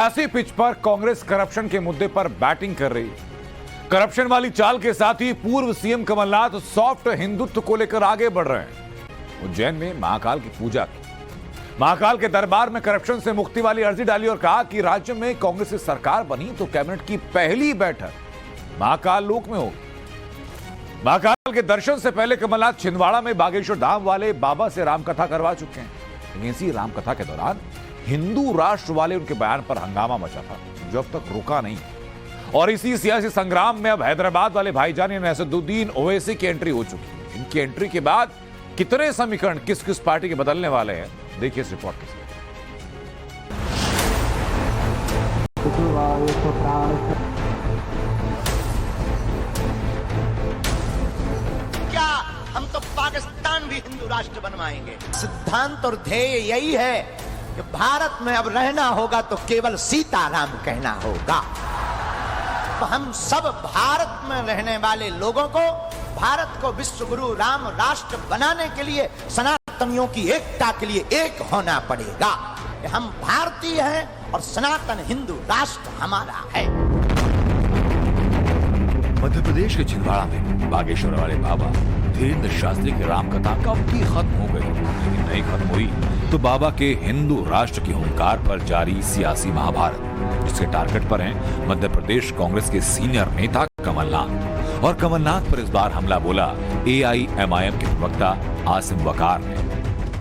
सियासी पिच पर कांग्रेस करप्शन के मुद्दे पर बैटिंग कर रही है। करप्शन वाली चाल के साथ ही पूर्व सीएम कमलनाथ सॉफ्ट हिंदुत्व को लेकर आगे बढ़ रहे हैं। उज्जैन में महाकाल की पूजा की, महाकाल के दरबार में करप्शन से मुक्ति वाली अर्जी डाली और कहा कि राज्य में कांग्रेस की सरकार बनी तो कैबिनेट की पहली बैठक महाकाल लोक में होगी। महाकाल के दर्शन से पहले कमलनाथ छिंदवाड़ा में बागेश्वर धाम वाले बाबा से रामकथा करवा चुके हैं। लेकिन इसी रामकथा के दौरान हिंदू राष्ट्र वाले उनके बयान पर हंगामा मचा था, जो अब तक रुका नहीं। और इसी सियासी संग्राम में अब हैदराबाद वाले भाईजान असदुद्दीन ओवैसी की एंट्री हो चुकी है। इनकी एंट्री के बाद कितने समीकरण किस किस पार्टी के बदलने वाले हैं, देखिए इस रिपोर्ट के साथ। क्या हम तो पाकिस्तान भी हिंदू राष्ट्र बनवाएंगे। सिद्धांत और ध्येय यही है कि भारत में अब रहना होगा तो केवल सीताराम कहना होगा। तो हम सब भारत में रहने वाले लोगों को भारत को विश्व गुरु राम राष्ट्र बनाने के लिए सनातनियों की एकता के लिए एक होना पड़ेगा। हम भारतीय हैं और सनातन हिंदू राष्ट्र हमारा है। मध्य प्रदेश के छिंदवाड़ा में बागेश्वर वाले बाबा धीरेन्द्र शास्त्री की रामकथा कब की खत्म हो गई, लेकिन नहीं खत्म हुई तो बाबा के हिंदू राष्ट्र की हुंकार पर जारी सियासी महाभारत, जिसके टारगेट पर हैं मध्य प्रदेश कांग्रेस के सीनियर नेता कमलनाथ। और कमलनाथ पर इस बार हमला बोला AIMIM के प्रवक्ता आसिम वकार ने।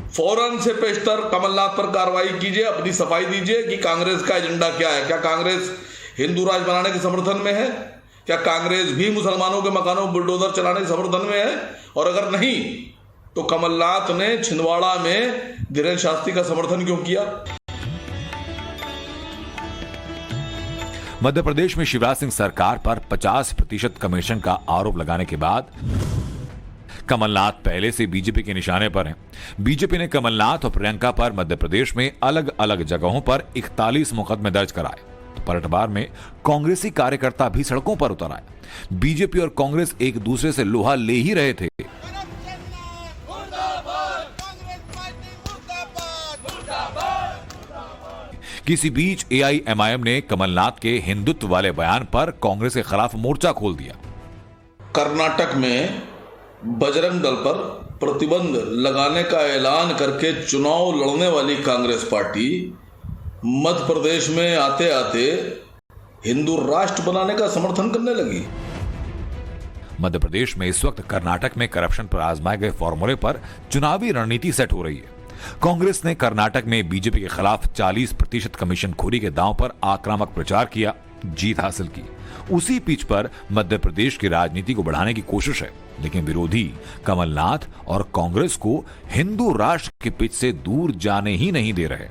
फौरन से पेशतर कमलनाथ पर कार्रवाई कीजिए, अपनी सफाई दीजिए कि कांग्रेस का एजेंडा क्या है। क्या कांग्रेस हिंदू राज बनाने के समर्थन में है? क्या कांग्रेस भी मुसलमानों के मकानों में बुलडोजर चलाने के समर्थन में है? और अगर नहीं तो कमलनाथ ने छिंदवाड़ा में धीरेन्द्र शास्त्री का समर्थन क्यों किया? मध्य प्रदेश में शिवराज सिंह सरकार पर 50% कमीशन का आरोप लगाने के बाद कमलनाथ पहले से बीजेपी के निशाने पर हैं। बीजेपी ने कमलनाथ और प्रियंका पर मध्य प्रदेश में अलग अलग जगहों पर 41 मुकदमे दर्ज कराए। तो पलटवार में कांग्रेसी कार्यकर्ता भी सड़कों पर उतर आए। बीजेपी और कांग्रेस एक दूसरे से लोहा ले ही रहे थे। किसी बीच AIMIM ने कमलनाथ के हिंदुत्व वाले बयान पर कांग्रेस के खिलाफ मोर्चा खोल दिया। कर्नाटक में बजरंग दल पर प्रतिबंध लगाने का ऐलान करके चुनाव लड़ने वाली कांग्रेस पार्टी मध्य प्रदेश में आते आते हिंदू राष्ट्र बनाने का समर्थन करने लगी। मध्य प्रदेश में इस वक्त कर्नाटक में करप्शन पर आजमाए गए फॉर्मूले पर चुनावी रणनीति सेट हो रही है। कांग्रेस ने कर्नाटक में बीजेपी के खिलाफ 40% कमीशन खोरी के दांव पर आक्रामक प्रचार किया, जीत हासिल की। उसी पिच पर मध्य प्रदेश की राजनीति को बढ़ाने की कोशिश है, लेकिन विरोधी कमलनाथ और कांग्रेस को हिंदू राष्ट्र के पिच से दूर जाने ही नहीं दे रहे।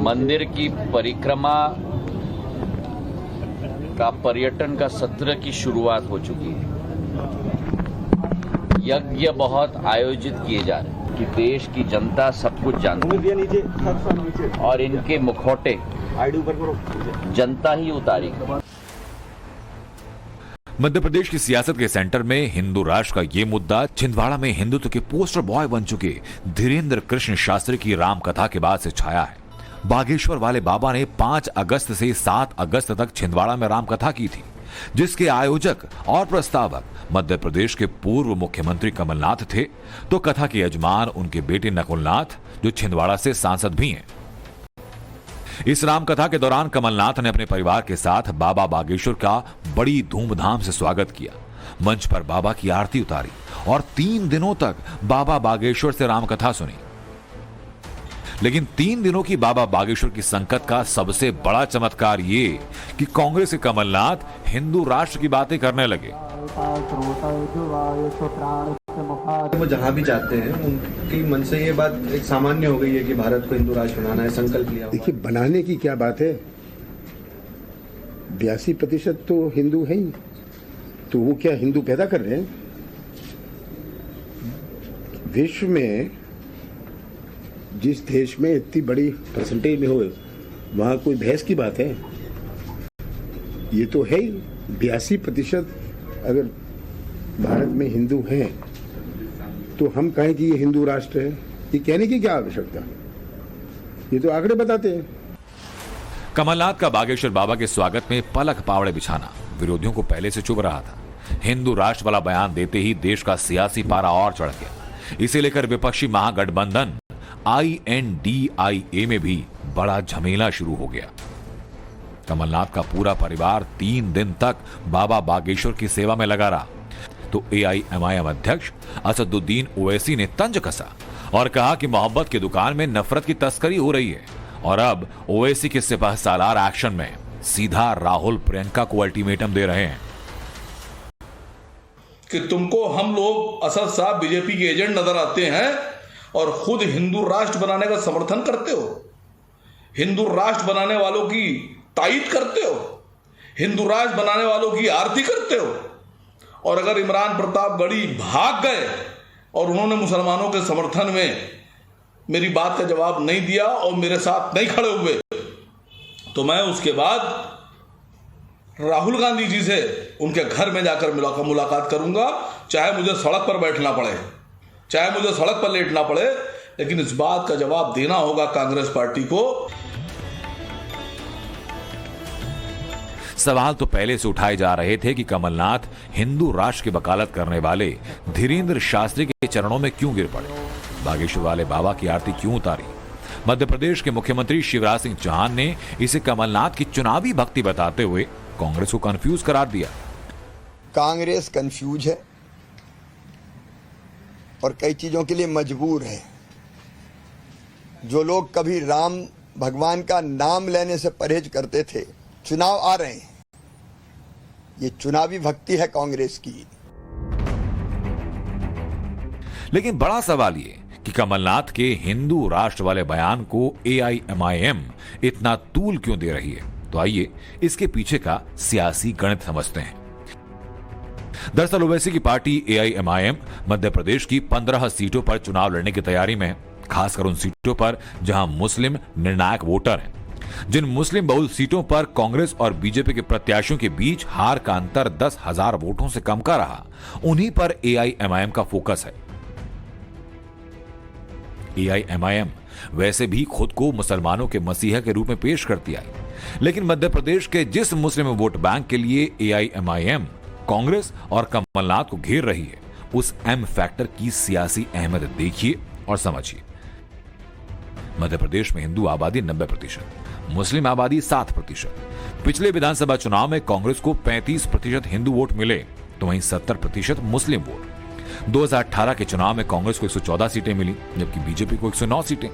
मंदिर की परिक्रमा का पर्यटन का सत्र की शुरुआत हो चुकी है। यज्ञ बहुत आयोजित किए जा रहे हैं कि देश की जनता सब कुछ जानती है और इनके मुखौटे जनता ही उतारेगी। मध्य प्रदेश की सियासत के सेंटर में हिंदू राष्ट्र का ये मुद्दा छिंदवाड़ा में हिंदुत्व के पोस्टर बॉय बन चुके धीरेन्द्र कृष्ण शास्त्री की रामकथा के बाद से छाया है। बागेश्वर वाले बाबा ने 5 अगस्त से 7 अगस्त तक छिंदवाड़ा में रामकथा की थी, जिसके आयोजक और प्रस्तावक मध्य प्रदेश के पूर्व मुख्यमंत्री कमलनाथ थे, तो कथा के यजमान उनके बेटे नकुलनाथ, जो छिंदवाड़ा से सांसद भी हैं। इस रामकथा के दौरान कमलनाथ ने अपने परिवार के साथ बाबा बागेश्वर का बड़ी धूमधाम से स्वागत किया, मंच पर बाबा की आरती उतारी और 3 दिनों तक बाबा बागेश्वर से रामकथा सुनी। लेकिन 3 दिनों की बाबा बागेश्वर की संकट का सबसे बड़ा चमत्कार ये कि कांग्रेस के कमलनाथ हिंदू राष्ट्र की बातें करने लगे। वो जहाँ भी जाते हैं उनकी मन से ये बात एक सामान्य हो गई है कि भारत को हिंदू राष्ट्र बनाना है, संकल्प लिया। देखिए, बनाने की क्या बात है, 82% तो हिंदू है ही, तो वो क्या हिंदू पैदा कर रहे हैं? विश्व में जिस देश में इतनी बड़ी परसेंटेज में हो, वहां कोई बहस की बात है? ये तो है ही। 82% अगर भारत में हिंदू हैं तो हम कहें कि ये हिंदू राष्ट्र है, ये कहने की क्या आवश्यकता? ये तो आंकड़े बताते हैं। कमलनाथ का बागेश्वर बाबा के स्वागत में पलक पावड़े बिछाना विरोधियों को पहले से चुभ रहा था। हिंदू राष्ट्र वाला बयान देते ही देश का सियासी पारा और चढ़ गया। इसे लेकर विपक्षी महागठबंधन INDIA में भी बड़ा झमेला शुरू हो गया। कमलनाथ का पूरा परिवार 3 दिन तक बाबा बागेश्वर की सेवा में लगा रहा तो AIMIM अध्यक्ष असदुद्दीन ओवैसी ने तंज कसा और कहा कि मोहब्बत की दुकान में नफरत की तस्करी हो रही है और अब ओवैसी के सिपह सालार एक्शन में सीधा राहुल प्रियंका को अल्टीमेटम दे रहे हैं कि तुमको हम लोग असद साहब बीजेपी के एजेंट नजर आते हैं और खुद हिंदू राष्ट्र बनाने का समर्थन करते हो, हिंदू राष्ट्र बनाने वालों की तायीद करते हो, हिंदू राष्ट्र बनाने वालों की आरती करते हो। और अगर इमरान प्रतापगढ़ी भाग गए और उन्होंने मुसलमानों के समर्थन में मेरी बात का जवाब नहीं दिया और मेरे साथ नहीं खड़े हुए तो मैं उसके बाद राहुल गांधी जी से उनके घर में जाकर मुलाकात करूंगा, चाहे मुझे सड़क पर बैठना पड़े, चाहे मुझे सड़क पर लेटना पड़े, लेकिन इस बात का जवाब देना होगा कांग्रेस पार्टी को। सवाल तो पहले से उठाए जा रहे थे कि कमलनाथ हिंदू राष्ट्र की वकालत करने वाले धीरेंद्र शास्त्री के चरणों में क्यों गिर पड़े, बागेश्वर वाले बाबा की आरती क्यों उतारी। मध्य प्रदेश के मुख्यमंत्री शिवराज सिंह चौहान ने इसे कमलनाथ की चुनावी भक्ति बताते हुए कांग्रेस को कंफ्यूज करार दिया। कांग्रेस कंफ्यूज है और कई चीजों के लिए मजबूर है। जो लोग कभी राम भगवान का नाम लेने से परहेज करते थे, चुनाव आ रहे हैं, ये चुनावी भक्ति है कांग्रेस की। लेकिन बड़ा सवाल ये कि कमलनाथ के हिंदू राष्ट्र वाले बयान को AIMIM इतना तूल क्यों दे रही है। तो आइए इसके पीछे का सियासी गणित समझते हैं। दरअसल ओवैसी की पार्टी AIMIM मध्य प्रदेश की 15 सीटों पर चुनाव लड़ने की तैयारी में है, खासकर उन सीटों पर जहां मुस्लिम निर्णायक वोटर हैं। जिन मुस्लिम बहुल सीटों पर कांग्रेस और बीजेपी के प्रत्याशियों के बीच हार का अंतर 10,000 वोटों से कम का रहा, उन्हीं पर AIMIM का फोकस है। AIMIM वैसे भी खुद को मुसलमानों के मसीहा के रूप में पेश करती आई, लेकिन मध्य प्रदेश के जिस मुस्लिम वोट बैंक के लिए AIMIM कांग्रेस और कमलनाथ को घेर रही है, उस M फैक्टर की सियासी अहमियत देखिए और समझिए। मध्य प्रदेश में हिंदू आबादी 90%, मुस्लिम आबादी 7%। पिछले विधानसभा चुनाव में कांग्रेस को 35% हिंदू वोट मिले तो वहीं 70% मुस्लिम वोट। 2018 के चुनाव में कांग्रेस को 114 सीटें मिली जबकि बीजेपी को 109 सीटें।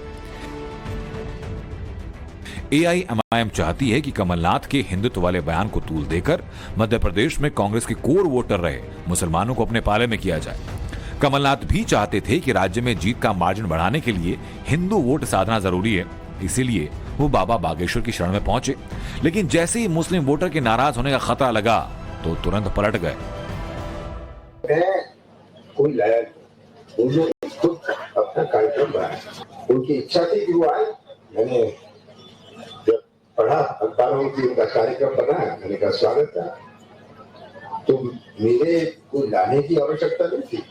AIMIM चाहती है कि कमलनाथ के हिंदुत्व वाले बयान को तूल देकर मध्य प्रदेश में कांग्रेस के कोर वोटर रहे मुसलमानों को अपने पाले में किया जाए। कमलनाथ भी चाहते थे कि राज्य में जीत का मार्जिन बढ़ाने के लिए हिंदू वोट साधना जरूरी है, इसीलिए वो बाबा बागेश्वर की शरण में पहुंचे। लेकिन जैसे ही मुस्लिम वोटर के नाराज होने का खतरा लगा तो तुरंत पलट गए। कोई लाया खुद अपना कार्यक्रम बनाया, उनकी इच्छा थी कि वो आए। मैंने जब पढ़ा अखबारों में उनका कार्यक्रम बनाया, मैंने कहा स्वागत था, तो मेरे को लाने की आवश्यकता नहीं थी।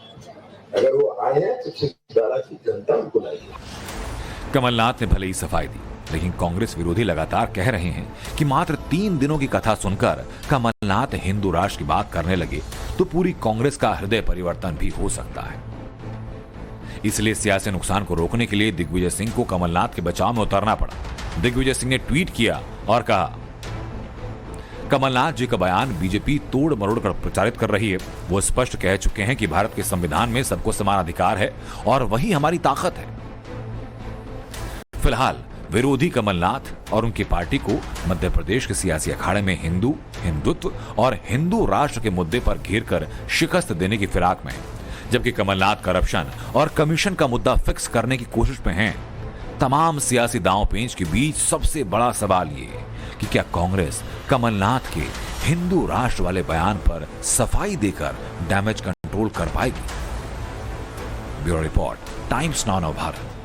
अगर वो आए हैं तो छिंदवाड़ा की जनता उनको लाएगी। कमलनाथ ने भले ही सफाई दी, लेकिन कांग्रेस विरोधी लगातार कह रहे हैं कि मात्र 3 दिनों की कथा सुनकर कमलनाथ हिंदू राष्ट्र की बात करने लगे तो पूरी कांग्रेस का हृदय परिवर्तन भी हो सकता है। इसलिए सियासी नुकसान को रोकने के लिए दिग्विजय सिंह को कमलनाथ के बचाव में उतरना पड़ा। दिग्विजय सिंह ने ट्वीट किया और कहा, कमलनाथ जी का बयान बीजेपी तोड़ मरोड़ कर प्रचारित कर रही है। वो स्पष्ट कह चुके हैं कि भारत के संविधान में सबको समान अधिकार है और वही हमारी ताकत है। फिलहाल विरोधी कमलनाथ और उनकी पार्टी को मध्य प्रदेश के सियासी अखाड़े में हिंदू, हिंदुत्व और हिंदू राष्ट्र के मुद्दे पर घेरकर शिकस्त देने की फिराक में है, जबकि कमलनाथ करप्शन और कमीशन का मुद्दा फिक्स करने की कोशिश में हैं। तमाम सियासी दांव पेंच के बीच सबसे बड़ा सवाल ये कि क्या कांग्रेस कमलनाथ के हिंदू राष्ट्र वाले बयान पर सफाई देकर डैमेज कंट्रोल कर पाएगी। Bureau report, times now Bharat.